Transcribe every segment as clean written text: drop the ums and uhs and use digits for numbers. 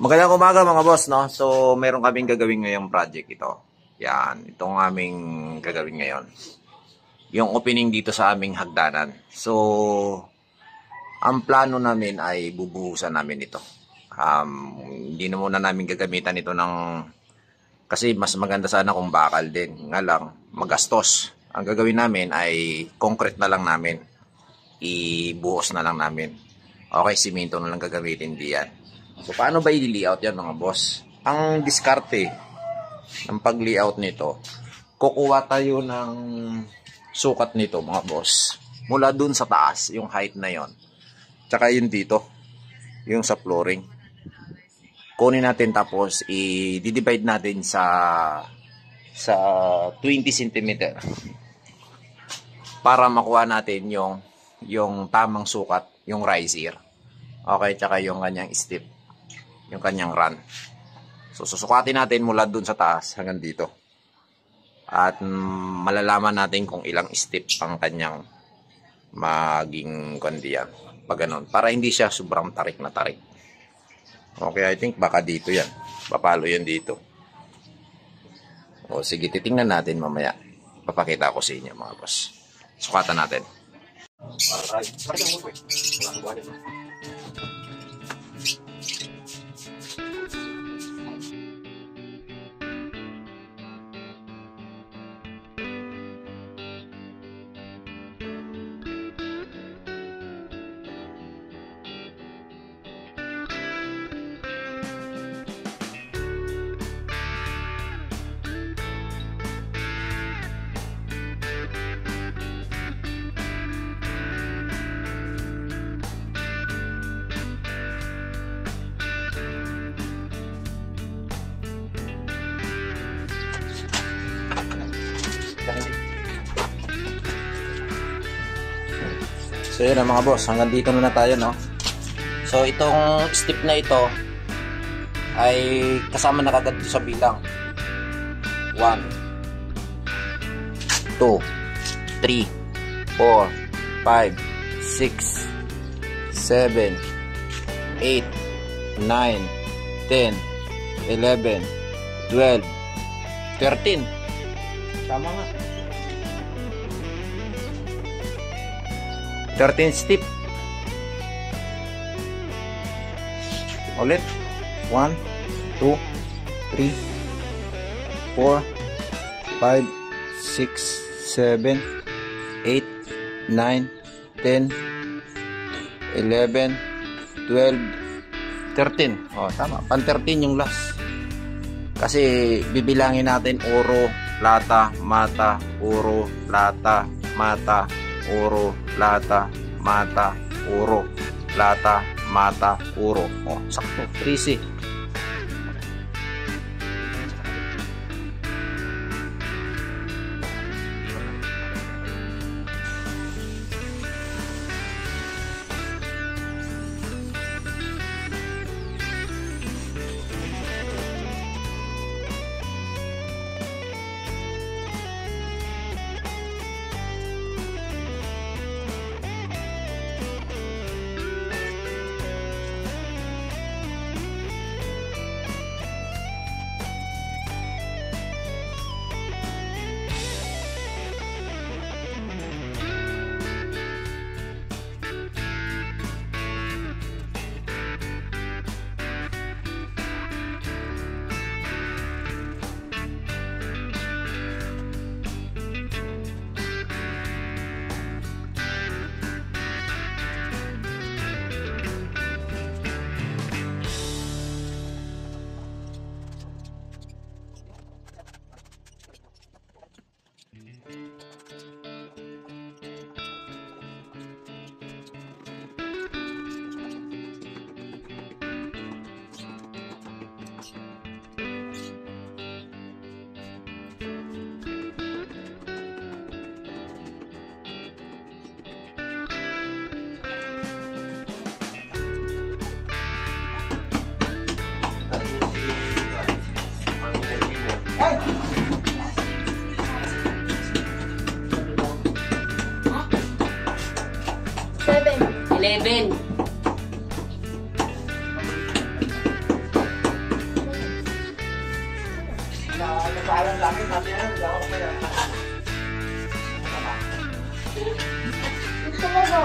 Magandang umaga mga boss, no? So, meron kaming gagawin ngayong project ito. Yan, itong aming gagawin ngayon. Yung opening dito sa aming hagdanan. So, ang plano namin ay bubuhusan namin ito. Hindi na muna namin gagamitan ito ng... Kasi mas maganda sana kung bakal din. Nga lang, magastos. Ang gagawin namin ay concrete na lang namin. Ibuhos na lang namin. Okay, simento na lang gagamitin diyan. So, paano ba i-layout yan mga boss? Ang diskarte ng pag-layout nito, kukuha tayo ng sukat nito mga boss. Mula dun sa taas, yung height na yon. Tsaka yun dito, yung sa flooring. Kunin natin tapos i-divide natin sa 20 cm. Para makuha natin yung tamang sukat, yung riser. Okay, tsaka yung kanyang step. Yung kanyang run. So, susukatin natin mula dun sa taas hanggang dito. At malalaman natin kung ilang step ang kanyang maging kondiyan. Pag ganun. Para hindi siya sobrang tarik na tarik. Okay, I think baka dito yan. Papalo yan dito. O, sige, titingnan natin mamaya. Papakita ko sa inyo mga boss. Sukatan natin. So yun mga boss, hanggang dito na tayo, no? So itong step na ito ay kasama na kagad sa bilang 1 2 3 4 5 6 7 8 9 10 11 12 13. Tama nga, 13 step. Ulit. 1, 2, 3, 4, 5, 6, 7, 8, 9, 10, 11, 12, 13. Oh, tama. Pan 13 yung last. Kasi bibilangin natin oro, lata, mata, oro, lata, mata, oro, lata, mata, uro, lata, mata, uro. Oh, sakto. 3C. laki natin yan. Gawa ko yan. Gusto mo ba?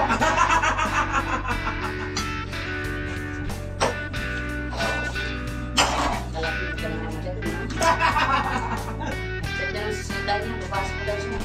Malapit ka naman dyan. Sa dyan sa sinundan niya, babasa mo daw siya.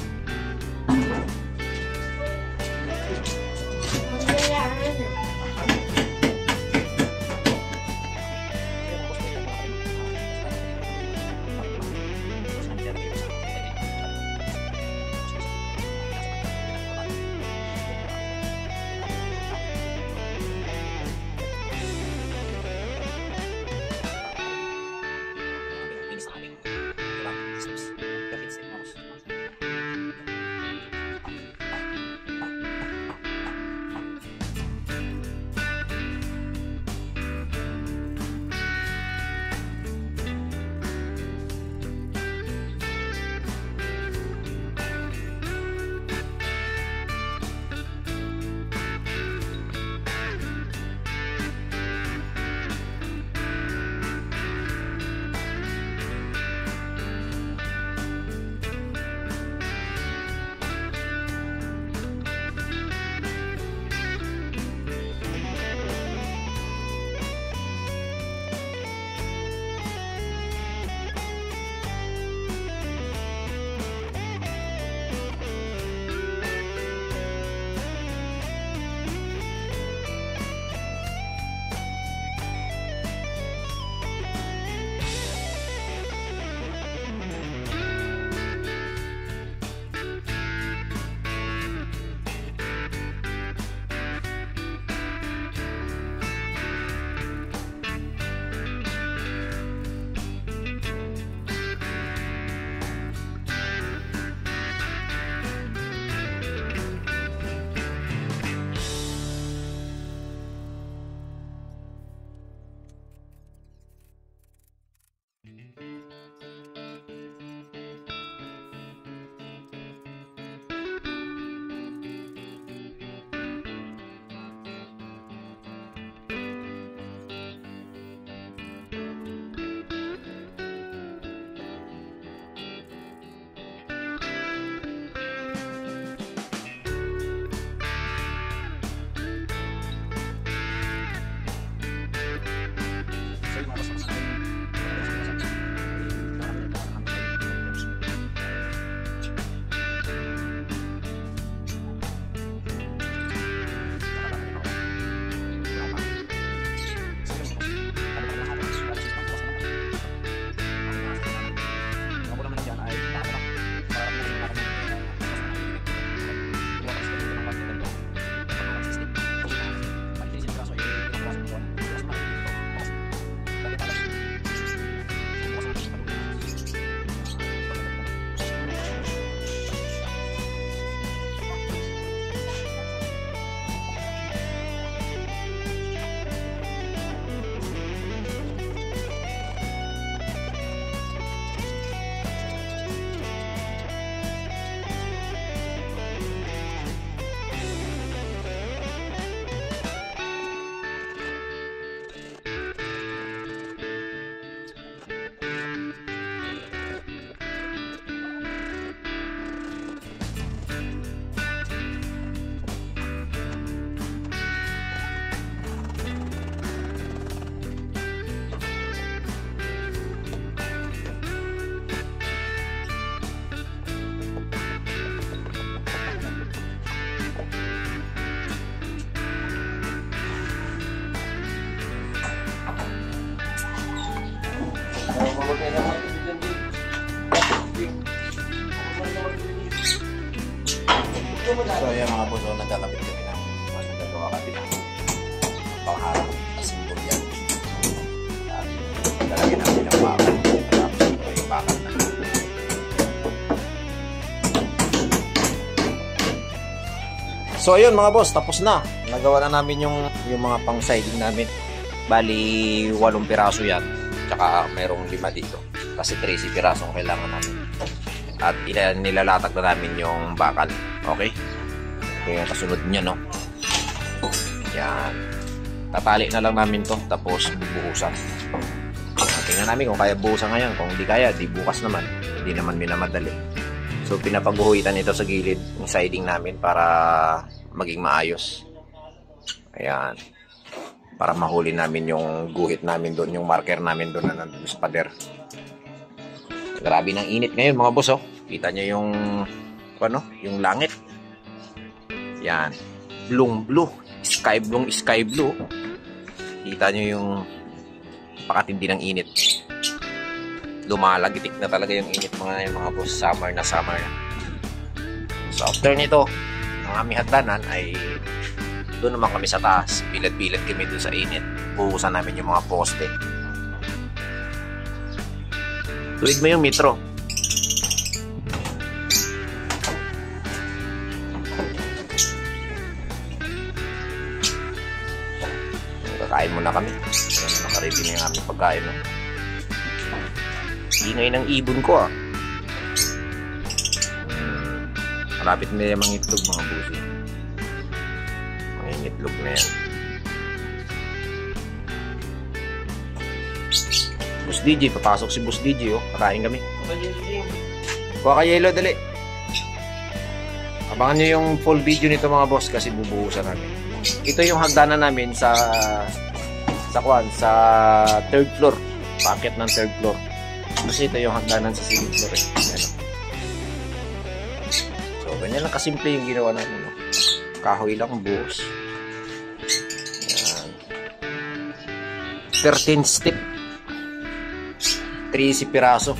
So ayan mga boss, nagkakabit kami ng nagagawa kami ng pangharap na simbol yan. At talagyan namin ng bakal. Tapos ito yung bakal na. So ayun mga boss, tapos na. Nagawa na namin yung mga pang siding namin. Bali 8 piraso yan. Tsaka mayroong 5 dito. Kasi 13 piraso ang kailangan namin. At nilalatag na namin yung bakal. Okay? Ito yung kasunod niya, no? Yan. Tatali na lang namin to tapos bubuhusan. Tingnan namin kung kaya buhusan ngayon. Kung hindi kaya, di bukas naman. Hindi naman minamadali. So, pinapaguhitan ito sa gilid ng siding namin para maging maayos. Ayan. Para mahuli namin yung guhit namin doon, yung marker namin doon na nandun sa pader. Grabe ng init ngayon mga boss, oh. Kita nyo yung, ano, yung langit. Yan. Blue. Sky blue. Kita nyo yung pakatindi ng init. Lumalagitik na talaga yung init mga boss. Summer na. So after nito, ang aming hagdanan ay doon naman kami sa taas. Pilad-pilad kami doon sa init. Buhusan namin yung mga poste. Tuwid mo yung metro. Kakain muna kami. Nakaready na yung aming pagkain. No? Ingay ng ibon ko ah. Malapit na yung mga itlog mga busi. Mga itlog na yan. Boss DJ, papasok si Boss DJ oh. Kakain kami. Kuha ka yelo, dali. Abangan nyo yung full video nito mga boss kasi bubuhusan namin. Ito yung hagdanan namin sa third floor. Paakyat ng third floor. Kasi ito yung hagdanan sa second floor eh. Ayan. So, ganyan lang kasimple yung ginawa namin. No? Kahoy lang buhos. Ayan. 13 step. 13 piraso.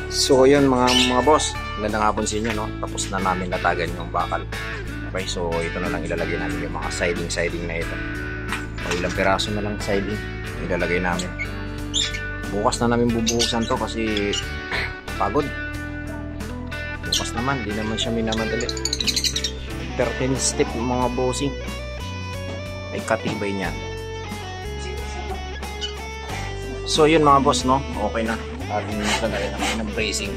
So yun mga boss, magandang hapon sa inyo no. Tapos na namin latagan yung bakal. Okay, so ito na lang ilalagay namin yung mga siding na ito. O ilang piraso na lang siding ilalagay namin. Bukas na namin bubuhusan to kasi pagod. Bukas naman, di naman siya minamadali. 13 step mga bossing. Ay katibay niyan. So yun mga boss, no? Okay na. Ating naglalagay namin ng bracing.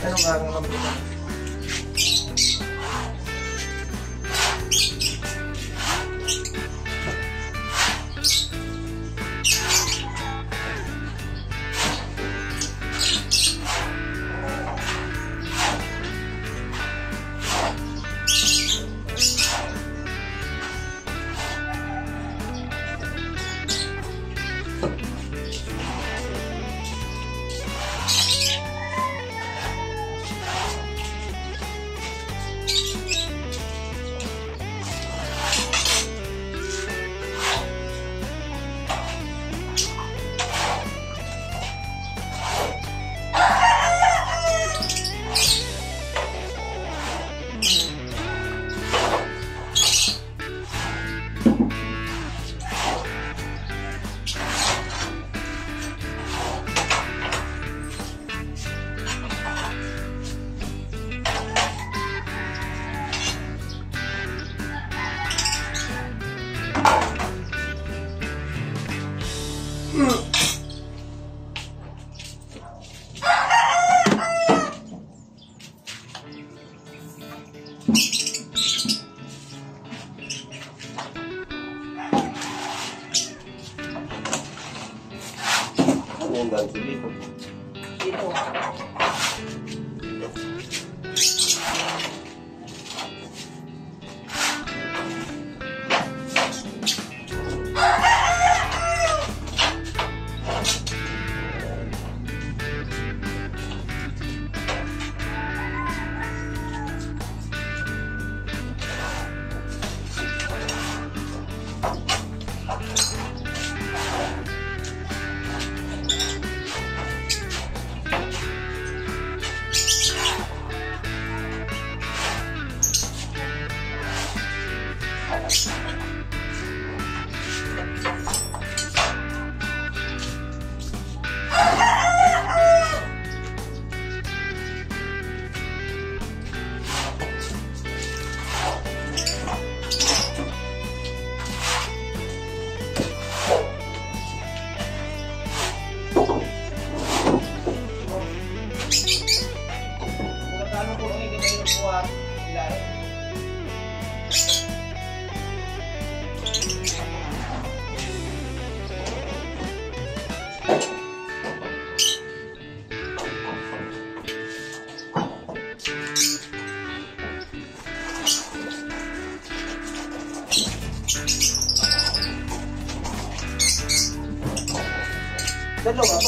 Anong gagawin kami dito? Ano yung ganito dito? Dito. ano po ang hindi kayo buhat ilalim. Dalawa to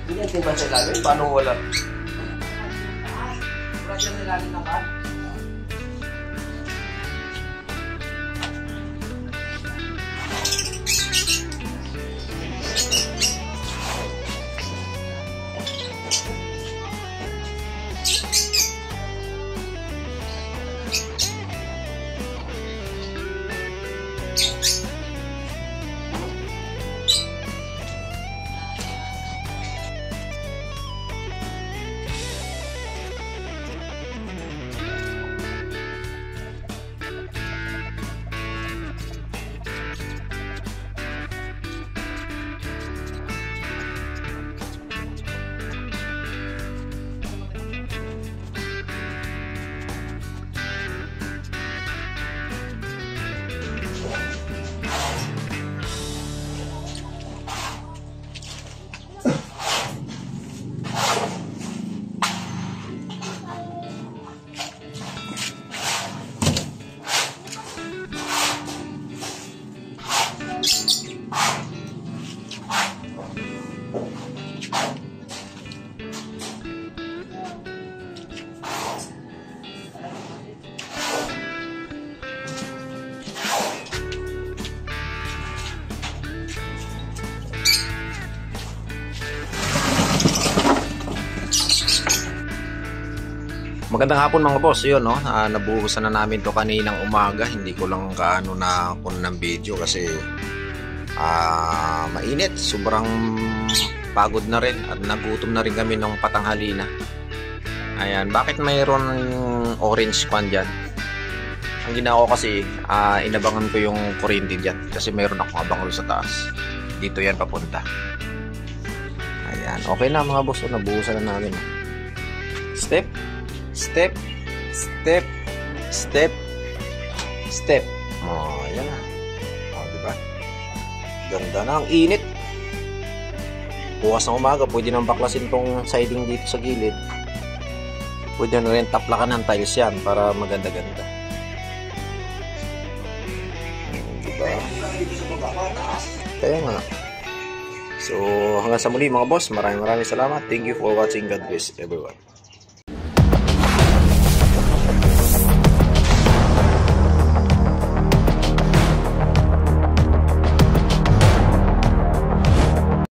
Hindi natin ba sa ilalim? Paano wala? Wala siya sa ilalim ng kat? Magandang hapon mga boss, yun no, nabuhusan na namin to kaninang umaga. Hindi ko lang kaano na kuno ng video kasi mainit, sobrang pagod na rin at nagutom na rin kami ng patanghali na. Ayan, bakit mayroon orange pan dyan? Ang ginawa ko kasi, inabangan ko yung kuryente dyan kasi mayroon akong abang sa taas. Dito yan papunta. Ayan, okay na mga boss, nabuhusan na namin. Step, step, step, step, step. Oh, ayan na. Oh, diba? Ganda na, ang init. Bukas ng umaga, pwede nang baklasin tong siding dito sa gilid. Pwede na rin taplakan ng tiles yan para maganda-ganda. Diba? Kaya nga. So, hanggang sa muli mga boss, maraming salamat. Thank you for watching. God bless everyone.